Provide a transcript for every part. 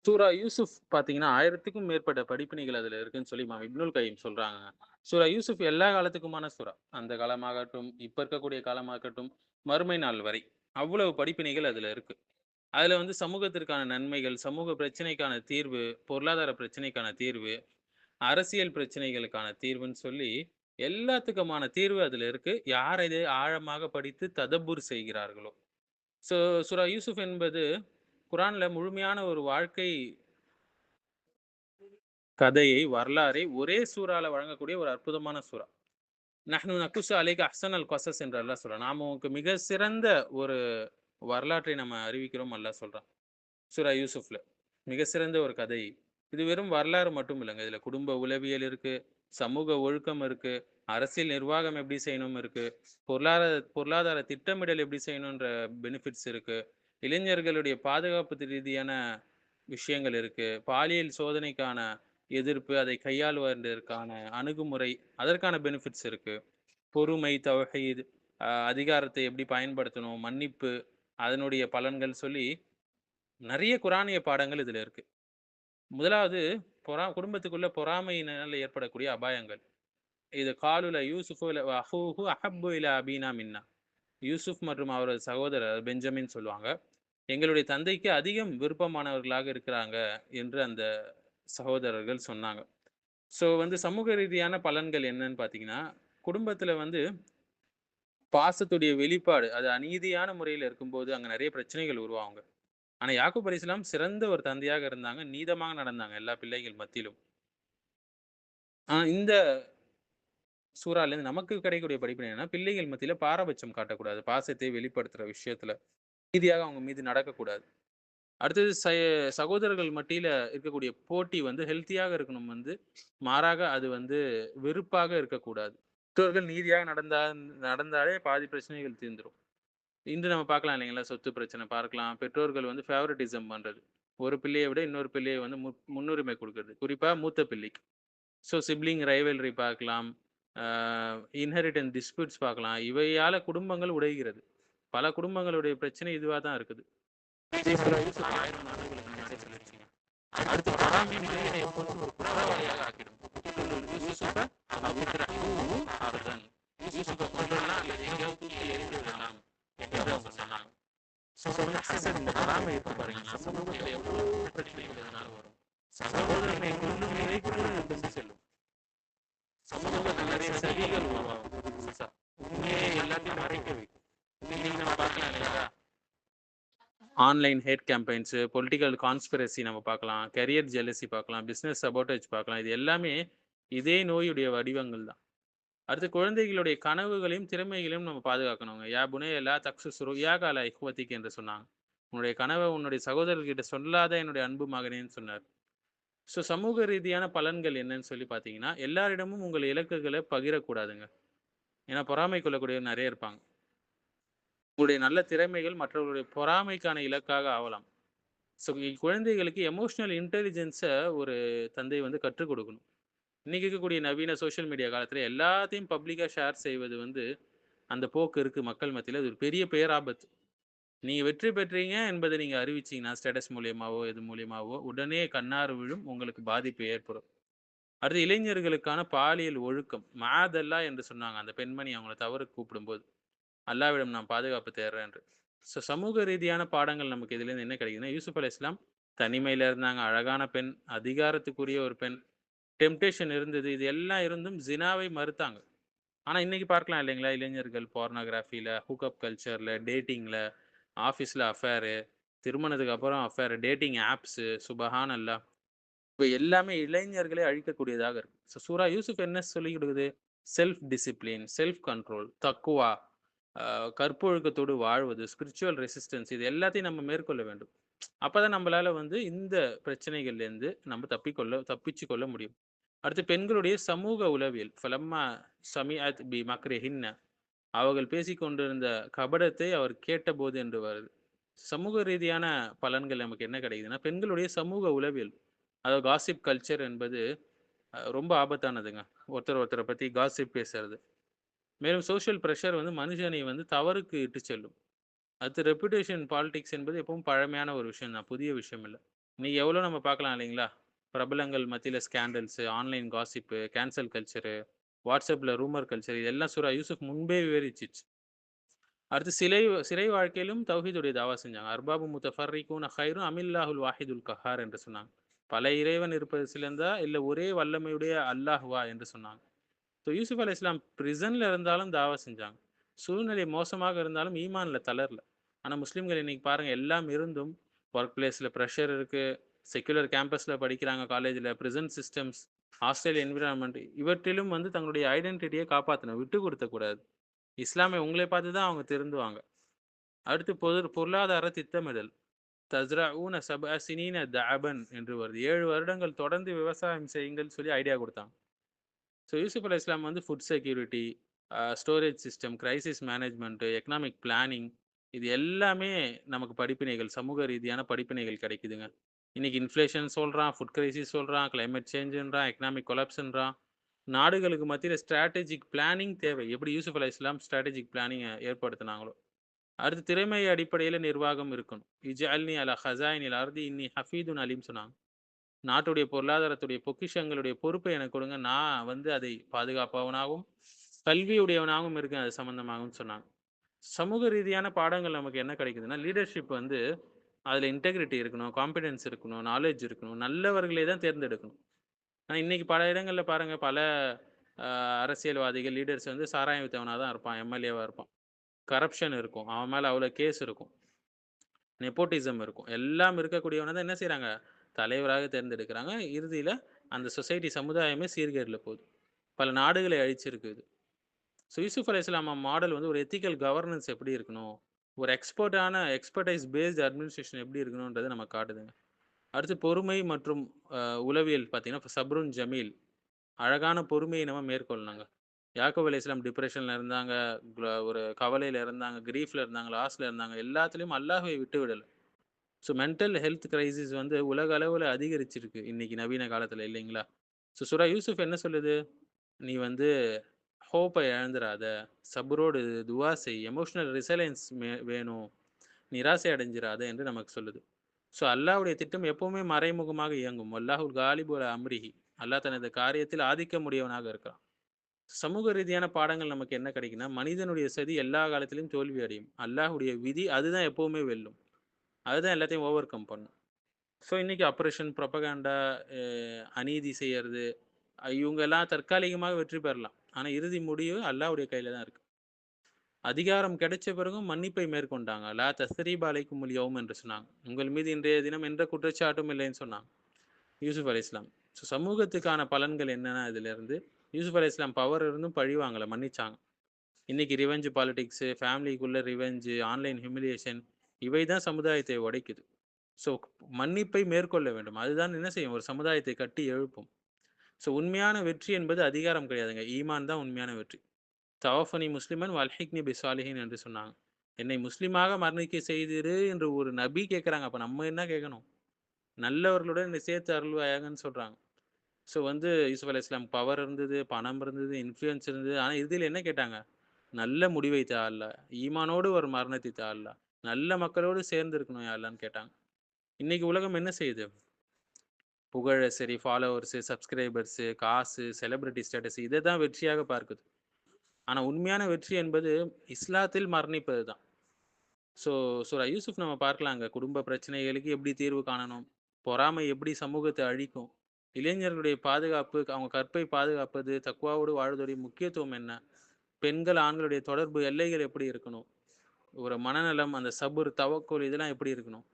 சூரா யூசுப் பார்த்தீங்கன்னா, 1000க்கும் மேற்பட்ட படிப்பினைகள் அதுல இருக்குன்னு சொல்லி இமாம் இப்னுல் கையிம் சொல்றாங்க. சூரா யூசுப் எல்லா காலத்துக்குமான சூரா. அந்த காலமாகட்டும், இப்ப இருக்கக்கூடிய காலமாகட்டும், மறுமை நாள் வரை. அவ்வளவு படிப்பினைகள் அதுல இருக்கு. அதுல வந்து சமூகத்திற்கான நன்மைகள், சமூக பிரச்சனைக்கான தீர்வு, பொருளாதார பிரச்சனைக்கான தீர்வு, அரசியல் பிரச்சனைகளுக்கான தீர்வுன்னு சொல்லி, எல்லாத்துக்குமான தீர்வு அதுல இருக்கு. யார் இதை ஆழமாக படித்து ததப்புர் செய்கிறார்களோ. ஸோ சூரா யூசுப் என்பது குரான்ல முழுமையான ஒரு வாழ்க்கை கதையை, வரலாறை ஒரே சூறால வழங்கக்கூடிய ஒரு அற்புதமான சூறா. "நஹ்னு நக்குஸ்ஸு அலைக அஹ்ஸனல் கஸஸ்" என்று அல்லாஹ் சொல்றான். நாம உனக்கு மிக சிறந்த ஒரு வரலாற்றை நம்ம அறிவிக்கிறோம் அல்லாஹ் சொல்றான். சூரா யூசுஃப்ல. மிக சிறந்த ஒரு கதை. இது வெறும் வரலாறு மட்டும் இல்லங்க. இதுல குடும்ப உளவியல் இருக்கு, சமூக ஒழுக்கம் இருக்கு, அரசியல் நிர்வாகம் எப்படி செய்யணும் இருக்கு, பொருளாதார பொருளாதார திட்டமிடல் எப்படி செய்யணுன்ற பெனிஃபிட்ஸ் இருக்கு, இளைஞர்களுடைய பாதுகாப்பு ரீதியான விஷயங்கள் இருக்கு, பாலியல் சோதனைக்கான எதிர்ப்பு, அதை கையாளுவதற்கான அணுகுமுறை, அதற்கான பெனிஃபிட்ஸ் இருக்கு. பொறுமை, தௌஹீத், அதிகாரத்தை எப்படி பயன்படுத்தணும், மன்னிப்பு, அதனுடைய பலன்கள் சொல்லி நெறைய குரானிய பாடங்கள் இதுல இருக்கு. முதலாவது குடும்பத்துக்குள்ள பொறாமையினால ஏற்படக்கூடிய அபாயங்கள். இது "காலுல யூசுஃபு வ அஹூஹு அஹப்பு இலா அபீனா மின்னா." யூசுப் மற்றும் அவரது சகோதரர் பெஞ்சமின் சொல்லுவாங்க. "எங்களுடைய தந்தைக்கு அதிகம் விருப்பமானவர்களாக இருக்கிறாங்க" என்று அந்த சகோதரர்கள் சொன்னாங்க. ஸோ வந்து சமூக ரீதியான பலன்கள் என்னன்னு பார்த்தீங்கன்னா, குடும்பத்தில வந்து பாசத்துடைய வெளிப்பாடு, அது அநீதியான முறையில இருக்கும்போது, அங்க நெறைய பிரச்சனைகள் உருவாகுங்க. ஆனா யாக்கூப் அலைஹிஸ்ஸலாம் சிறந்த ஒரு தந்தையாக இருந்தாங்க. நீதமாக நடந்தாங்க எல்லா பிள்ளைகள் மத்தியிலும். இந்த சூறாலேருந்து நமக்கு கிடைக்கக்கூடிய படிப்பினை என்னன்னா, பிள்ளைகள் மத்தியில பாரபட்சம் காட்டக்கூடாது. பாசத்தை வெளிப்படுத்துற விஷயத்துல. நீதியாக அவங்க மீது நடக்கக்கூடாது. அடுத்தது சகோதரர்கள் மத்தியில இருக்கக்கூடிய போட்டி வந்து ஹெல்த்தியாக இருக்கணும் வந்து, மாறாக அது வந்து வெறுப்பாக இருக்கக்கூடாது. பெற்றோர்கள் நீதியாக நடந்தாலே பாதி பிரச்சனைகள் தீர்ந்துரும். இன்று நம்ம பார்க்கலாம் இல்லைங்களா? சொத்து பிரச்சனை பார்க்கலாம். பெற்றோர்கள் வந்து ஃபேவரட்டிசம் பண்றது. ஒரு பிள்ளைய விட இன்னொரு பிள்ளைய வந்து முன்னுரிமை குடுக்குறது. குறிப்பா மூத்த பிள்ளைக்கு. ஸோ சிப்லிங் ரைவல்ரி பார்க்கலாம். ஆ இன்ஹெரிடன்ஸ் டிஸ்பியூட்ஸ் பார்க்கலாம். இவையால குடும்பங்கள் உடைகிறது. பல குடும்பங்களுடைய பிரச்சனை இதுவா தான் இருக்குது. யூசுப் 1000 ஆண்டுகளுக்கு முன்னாடியே சொல்லிருச்சுங்க. அடுத்து பொறாமை மனிதனை எப்போதும் ஒரு குற்றவாளியாக ஆக்கிடும். யூசுஃப அவ்விக்ரஹூஹு அர்தன். யூசுஃப கொல்லலாம் அல்லது எங்கேயாவது தூக்கி எறிந்து விடலாம் என்று அவங்க சொன்னாங்க. ஸோ வந்து ஹசட் இந்த பொறாமை இருக்கு பாருங்க. சமூகத்துல எவ்வளவு பிரச்சனைகள் இதனால வரும். சகோதரனை கொல்லும் நிலை கூட கொண்டு செல்லும். சமூகத்துல நிறைய சதிகள் உருவாகும். புதுசா. உண்மையை எல்லாத்தையும் மறைக்க வைக்கும். இன்னைக்கு நம்ம பார்க்கலாம் இல்லையா? Online hate campaigns, political conspiracy நம்ம பார்க்கலாம். கரியர் ஜெலசி பார்க்கலாம். பிசினஸ் சபோட்டேஜ் பார்க்கலாம். இது எல்லாமே இதே நோயுடைய வடிவங்கள் தான். அடுத்து குழந்தைகளுடைய கனவுகளையும், திறமைகளையும் நம்ம பாதுகாக்கணுங்க. "யா புனைய லா தக்சுஸ் ருய்யாக அலா இஹ்வதிக்" என்று சொன்னாங்க. "உன்னுடைய கனவ உன்னுடைய சகோதரர்கிட்ட சொல்லாத என்னுடைய அன்பு மகனேன்னு" சொன்னார். ஸோ சமூக ரீதியான பலன்கள் என்னன்னு சொல்லி பார்த்தீங்கன்னா, எல்லாரிடமும் உங்கள் இலக்குகள பகிரக்கூடாதுங்க. ஏன்னா பொறாமை கொள்ளக்கூடியவர் நெறைய இருப்பாங்க. உங்களுடைய நல்ல திறமைகள் மற்றவர்களுடைய பொறாமைக்கான இலக்காக ஆவலாம். ஸோ குழந்தைகளுக்கு எமோஷனல் இன்டெலிஜென்ஸ ஒரு தந்தை வந்து கற்றுக் கொடுக்கணும். இன்னைக்கு இருக்கக்கூடிய நவீன சோசியல் மீடியா காலத்துல எல்லாத்தையும் பப்ளிக்கா ஷேர் செய்வது வந்து, அந்த போக்கு இருக்கு மக்கள் மத்தியில. அது ஒரு பெரிய பேராபத்து. நீங்க வெற்றி பெற்றீங்க என்பதை நீங்க அறிவிச்சீங்கன்னா, ஸ்டேட்டஸ் மூலியமாவோ, இது மூலியமாவோ உடனே கண்ணாறு விழும். உங்களுக்கு பாதிப்பு ஏற்படும். அடுத்து இளைஞர்களுக்கான பாலியல் ஒழுக்கம். "மஆதல்லா" என்று சொன்னாங்க. அந்த பெண்மணி அவங்கள தவறுக்கு கூப்பிடும்போது. "அல்லாஹ்விடம் நான் பாதுகாப்பு தேடுறேன்" என்று. ஸோ சமூக ரீதியான பாடங்கள் நமக்கு இதிலேருந்து என்ன கிடைக்குதுன்னா, யூசுப் அலைஹிஸ்ஸலாம் தனிமையில இருந்தாங்க. அழகான பெண், அதிகாரத்துக்குரிய ஒரு பெண். டெம்ப்டேஷன் இருந்தது. இது எல்லாம் இருந்தும் ஜினாவை மறுத்தாங்க. ஆனா இன்னைக்கு பார்க்கலாம் இல்லைங்களா? இளைஞர்கள் போர்னோகிராஃபில, ஹூக்கப் கல்ச்சர்ல, டேட்டிங்ல, ஆஃபீஸ்ல அஃபேரு, திருமணத்துக்கு அப்புறம் அஃபேர், டேட்டிங் ஆப்ஸு, சுபஹானல்லாஹ். இப்ப எல்லாமே இளைஞர்களை அழிக்கக்கூடியதாக இருக்கு. சூரா யூசுப் என்ன சொல்லிக் குடுக்குது? செல்ஃப் டிசிப்ளின், செல்ஃப் கண்ட்ரோல், தக்வா, அ கற்பொழுக்கத்தோடு வாழ்வது, ஸ்பிரிச்சுவல் ரெசிஸ்டன்ஸ் இது எல்லாத்தையும் நம்ம மேற்கொள்ள வேண்டும். அப்பதான் நம்மளால வந்து இந்த பிரச்சனைகள்லேருந்து நம்ம தப்பிச்சு கொள்ள முடியும். அடுத்து பெண்களுடைய சமூக உளவியல். "ஃபலம்மா சமிஅத் பி மக்ரிஹின்ன" அவர்கள் பேசிக் கொண்டிருந்த கபடத்தை அவர் கேட்டபோது என்று வருது. சமூக ரீதியான பலன்கள் நமக்கு என்ன கிடைக்குதுன்னா, பெண்களுடைய சமூக உளவியல். அதாவது காசிப் கல்ச்சர் என்பது ரொம்ப ஆபத்தானதுங்க. ஒருத்தர பத்தி காசிப் பேசுறது. மேலும் சோசியல் பிரஷர் வந்து மனுஷனை வந்து தவறுக்கு இட்டுச் செல்லும். அடுத்து ரெப்புடேஷன் பாலிடிக்ஸ் என்பது எப்பவும் பழமையான ஒரு விஷயம் தான். புதிய விஷயம் இல்ல. இன்னைக்கு எவ்வளோ நம்ம பார்க்கலாம் இல்லைங்களா? பிரபலங்கள் மத்தியில scandals, online gossip, cancel culture, WhatsAppல ரூமர் கல்ச்சர் இதெல்லாம் சூரா யூசுப் முன்பே விவரிச்சிச்சு. அடுத்து சிறை வாழ்க்கையிலும் தௌஹீதுடைய தாவா செஞ்சாங்க. அர்பாபு முத்தஃபர்ரிகூன கைரும் அமில்லாஹுல் வாஹிதுல் கஹார் என்று சொன்னாங்க. பல இறைவன் இருப்பது சிறந்தா, இல்ல ஒரே வல்லமையுடைய அல்லாஹ்வா என்று சொன்னாங்க. ஸோ யூசுப் அலைஹிஸ்ஸலாம் பிரிசன்ல இருந்தாலும் தாவா செஞ்சாங்க. சூழ்நிலை மோசமாக இருந்தாலும் ஈமான்ல தளரல. ஆனா முஸ்லிம்கள் இன்னைக்கு பாருங்க எல்லாம் இருந்தும் ஒர்க் பிளேஸ்ல பிரஷர் இருக்கு. செக்யுலர் கேம்பஸ்ல படிக்கிறாங்க காலேஜ்ல. பிரிசன் சிஸ்டம்ஸ், ஹாஸ்டல் என்விரான்மென்ட் இவற்றிலும் வந்து தங்களுடைய ஐடென்டிட்டிய காப்பாத்தணும். விட்டுக் குடுத்தக் கூடாது. இஸ்லாமை உங்களை பார்த்து தான் அவங்க திருந்துவாங்க. அடுத்து பொருளாதார திட்டமிடல். தஸ்ரஊன சப்அ சினீன தஅபன் என்று வருது. 7 வருடங்கள் தொடர்ந்து விவசாயம் செய்யுங்கள்ன்னு சொல்லி ஐடியா குடுத்தாங்க. ஸோ யூசுப் அலைஹிஸ்ஸலாம் வந்து food security, storage system, crisis management, economic planning இது எல்லாமே நமக்கு படிப்பினைகள், சமூக ரீதியான படிப்பினைகள் கிடைக்குதுங்க. இன்னைக்கு இன்ஃப்ளேஷன் சொல்றான், ஃபுட் கிரைசிஸ் சொல்றான், கிளைமேட் சேஞ்சுன்றான், எக்கனாமிக் கொலாப்ஸ்ன்றான். நாடுகளுக்கு மத்தியில ஸ்ட்ராட்டஜிக் பிளானிங் தேவை. எப்படி யூசுப் அலைஹிஸ்ஸலாம் ஸ்ட்ராட்டஜிக் பிளானிங்க ஏற்படுத்துனாங்களோ. அடுத்து திறமை அடிப்படையில நிர்வாகம் இருக்கணும். இஜ்அல்னி அலா ஹஸாயினில் அர்தி இன்னி ஹஃபீதுன் அலீம் சொன்னாங்க. நாட்டுடைய பொருளாதாரத்துடைய பொக்கிஷங்களுடைய பொறுப்பை எனக்கு கொடுங்க. நான் வந்து அதை பாதுகாப்பவனாகவும், கல்வியுடையவனாகவும் இருக்கேன் அது சம்மந்தமாகவும் சொன்னாங்க. சமூக ரீதியான பாடங்கள் நமக்கு என்ன கிடைக்குதுன்னா, லீடர்ஷிப் வந்து அதில இன்டெகிரிட்டி இருக்கணும், காம்பிடன்ஸ் இருக்கணும், நாலேட்ஜ் இருக்கணும். நல்லவர்களே தான் தேர்ந்தெடுக்கணும். ஆனா இன்னைக்கு பல இடங்கள்ல பாருங்க, பல அ அரசியல்வாதிகள், லீடர்ஸ் வந்து சாராயம் வித்தவனா தான் இருப்பான். எம்.எல்.ஏவா இருப்பான். கரப்ஷன் இருக்கும். அவன் மேல அவ்வளோ கேஸ் இருக்கும். நெப்போட்டிசம் இருக்கும். எல்லாம் இருக்கக்கூடியவன தான் என்ன செய்றாங்க? தலைவராக தேர்ந்தெடுக்கிறாங்க. இறுதியில அந்த சொசைட்டி சமுதாயமே சீர்கேடுல போகுது. பல நாடுகளை அழிச்சிருக்கு இது. ஸோ யூசுப் அலைஹிஸ்ஸலாம் மாடல் வந்து ஒரு எத்திக்கல் கவர்னன்ஸ் எப்படி இருக்கணும்? ஒரு எக்ஸ்பர்டைஸ் பேஸ்ட் அட்மினிஸ்ட்ரேஷன் எப்படி இருக்கணும்ன்றத நமக்கு காட்டுதுங்க. அடுத்து பொறுமை மற்றும் அ உளவியல் பார்த்தீங்கன்னா, சப்ருன் ஜமீல். அழகான பொறுமையை நம்ம மேற்கொள்ளணுங்க. யாக்கூப் அலைஹிஸ்ஸலாம் டிப்ரஷன்ல இருந்தாங்க, ஒரு கவலையில இருந்தாங்க, கிரீஃப்ல இருந்தாங்க, லாஸ்ல இருந்தாங்க. எல்லாத்துலயும் அல்லாஹ்வை விட்டு விடல. ஸோ மென்டல் ஹெல்த் கிரைசிஸ் வந்து உலக அளவுல அதிகரிச்சிருக்கு இன்னைக்கு நவீன காலத்துல இல்லைங்களா? ஸோ சூரா யூசுப் என்ன சொல்லுது? நீ வந்து ஹோப்ப இழந்துராத. சப்ரோடு துவா செய். எமோஷனல் ரிசைலன்ஸ் வேணும். நிராசை அடைஞ்சிராத என்று நமக்கு சொல்லுது. ஸோ அல்லாஹ்வுடைய திட்டம் எப்பவுமே மறைமுகமாக இயங்கும். வல்லாஹுல் காலிபு அலா அம்ரிஹி. அல்லாஹ் தனது காரியத்தில் ஆதிக்கம் உடையவனாக இருக்கிறான். சமூக ரீதியான பாடங்கள் நமக்கு என்ன கிடைக்குன்னா, மனிதனுடைய சதி எல்லா காலத்திலும் தோல்வி அடையும். அல்லாஹ்வுடைய விதி அதுதான் எப்பவுமே வெல்லும். அதுதான் எல்லாத்தையும் ஓவர் கம் பண்ணும். ஸோ இன்னைக்கு ஆப்பரேஷன், புரொபகண்டா, அ அநீதி செய்யறது, இவங்கலாம் தற்காலிகமாக வெற்றி பெறலாம். ஆனா இறுதி முடிவு அல்லாஹ்வுடைய கையில தான் இருக்கு. அதிகாரம் கிடைச்ச பிறகும் மன்னிப்பை மேற்கொண்டாங்க. லா தஸ்ரீப அலைக்குமுல் யௌம் என்று சொன்னாங்க. உங்கள் மீது இன்றைய தினம் எந்த குற்றச்சாட்டும் இல்லைன்னு சொன்னாங்க. யூசுப் அலைஹிஸ்ஸலாம். ஸோ சமூகத்துக்கான பலன்கள் என்னன்னா இதிலிருந்து, யூசுப் அலைஹிஸ்ஸலாம் பவர் இருந்தும் பழி வாங்கல, மன்னிச்சாங்க. இன்னைக்கு ரிவெஞ்ச் பாலிடிக்ஸு, ஃபேமிலிக்குள்ள ரிவெஞ்சு, ஆன்லைன் ஹியூமிலியேஷன் இவை தான் சமுதாயத்தை உடைக்குது. ஸோ மன்னிப்பை மேற்கொள்ள வேண்டும். அதுதான் என்ன செய்யும்? ஒரு சமுதாயத்தை கட்டி எழுப்பும். ஸோ உண்மையான வெற்றி என்பது அதிகாரம் கிடையாதுங்க. ஈமான் தான் உண்மையான வெற்றி. தவஃபனி முஸ்லிமன் வல்ஹிக்னி பிஸ்ஸாலிஹீன் என்று சொன்னாங்க. என்னை முஸ்லிமாக மரணிக்க செய்திரு என்று ஒரு நபி கேட்குறாங்க. அப்ப நம்ம என்ன கேட்கணும்? நல்லவர்களுடன் என்னை சேர்த்து அருள்வாயாகன்னு சொல்றாங்க. ஸோ வந்து யூசுப் அலைஹிஸ்ஸலாம் பவர் இருந்தது, பணம் இருந்தது, இன்ஃப்ளூயன்ஸ் இருந்தது. ஆனா இறுதியில என்ன கேட்டாங்க? நல்ல முடிவை தா அல்லாஹ். ஈமானோடு ஒரு மரணத்தை தா அல்லாஹ். நல்ல மக்களோடு சேர்ந்து இருக்கணும் யா அல்லாஹ்ன்னு கேட்டாங்க. இன்னைக்கு உலகம் என்ன செய்யுது? புகழ சரி, ஃபாலோவர்ஸு, சப்ஸ்கிரைபர்ஸு, காசு, செலிபிரிட்டி ஸ்டேட்டஸ் இத தான் வெற்றியாக பார்க்குது. ஆனா உண்மையான வெற்றி என்பது இஸ்லாத்தில் மரணிப்பது தான். ஸோ சூரா யூசுப் நம்ம பார்க்கலாங்க. குடும்ப பிரச்சனைகளுக்கு எப்படி தீர்வு காணணும்? பொறாமை எப்படி சமூகத்த அழிக்கும்? இளைஞர்களுடைய பாதுகாப்பு, அவங்க கற்பை பாதுகாப்பது, தக்வாவோடு வாழ்வதுடைய முக்கியத்துவம் என்ன? பெண்கள், ஆண்களுடைய தொடர்பு எல்லைகள் எப்படி இருக்கணும்? ஒரு மனநலம், அந்த சபுர், தவக்குல் இதெல்லாம் எப்படி இருக்கணும்?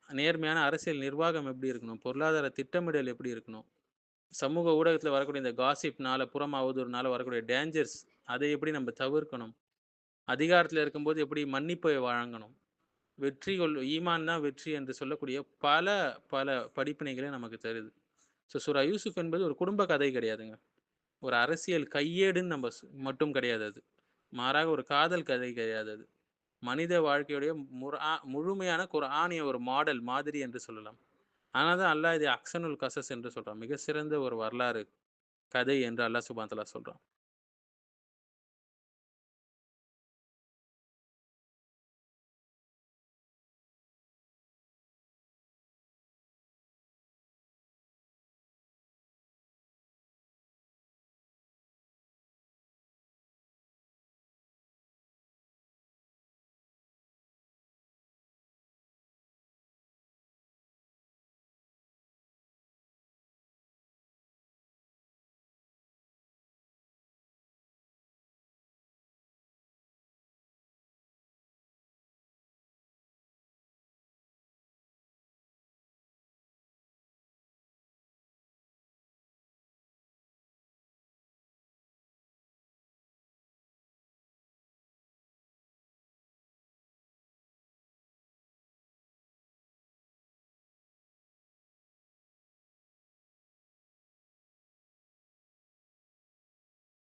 நேர்மையான அரசியல் நிர்வாகம் எப்படி இருக்கணும்? பொருளாதார திட்டமிடல் எப்படி இருக்கணும்? சமூக ஊடகத்துல வரக்கூடிய இந்த காசிப்னால, புறம் அவதூறுனால வரக்கூடிய டேஞ்சர்ஸ் அதை எப்படி நம்ம தவிர்க்கணும்? அதிகாரத்துல இருக்கும்போது எப்படி மன்னிப்பை வழங்கணும்? ஈமான் தான் வெற்றி என்று சொல்லக்கூடிய பல, பல படிப்பினைகளை நமக்கு தருது. சூரா யூசுப் என்பது ஒரு குடும்ப கதை கிடையாதுங்க. ஒரு அரசியல் கையேடுன்னு நம்ம மட்டும் கிடையாது அது. மாறாக ஒரு காதல் கதை கிடையாது அது. மனித வாழ்க்கையுடைய முழுமையான குர்ஆனிய ஒரு மாதிரி என்று சொல்லலாம். அதனால தான் அல்லாஹ் இதை அஹ்ஸனுல் கஸஸ் என்று சொல்றான். மிக சிறந்த ஒரு வரலாறு கதை என்று அல்லாஹ் சுப்ஹானஹு வ தஆலா சொல்றான்.